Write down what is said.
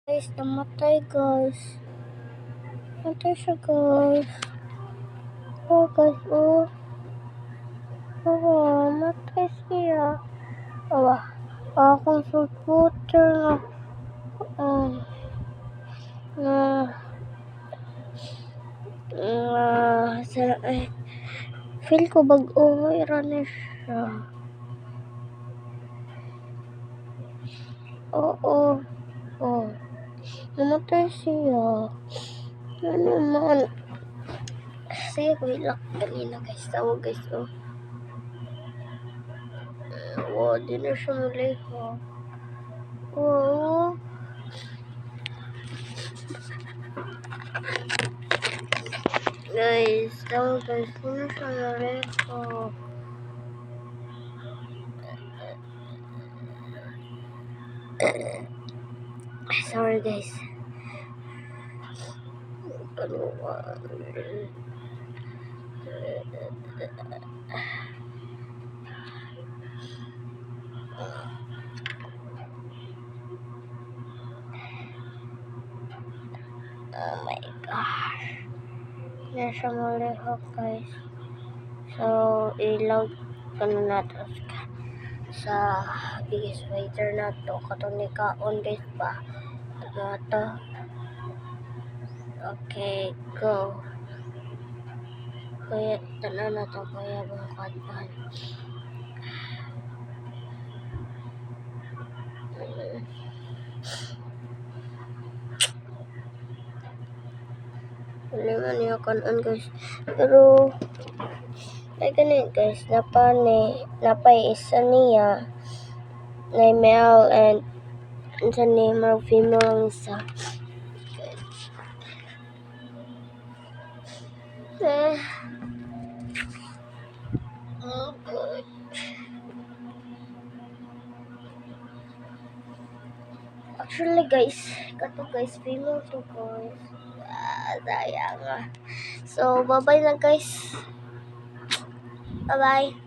Guys, namatay guys. Namatay siya guys. Oh guys, oh. Oh, namatay siya. Oh, akong supporter na. Na, feel ko bag-uwi na siya. Oo. Oh. Namatay siya. Ano naman? Sige, wait kanina guys. Tawag guys, oh. Wow, di na siya muli, oh. Oh. Guys, tawag guys. Di na siya muli, oh. Sorry guys. Oh my gosh. Nasa muli ho guys. So, ilaw ka na natin sa biggest fighter na to. Katong ni Kaon guys ba. Na to. Okay, go. Kaya, tanan na to. Kaya mga kadpan. Wala man yung kanon guys. Pero, ay ganun guys. Napay isa niya. Na male and isa ni mga female ang isa. Oh God. Actually guys, kato guys, female to guys. Sayang. So, bye-bye na guys. Bye-bye.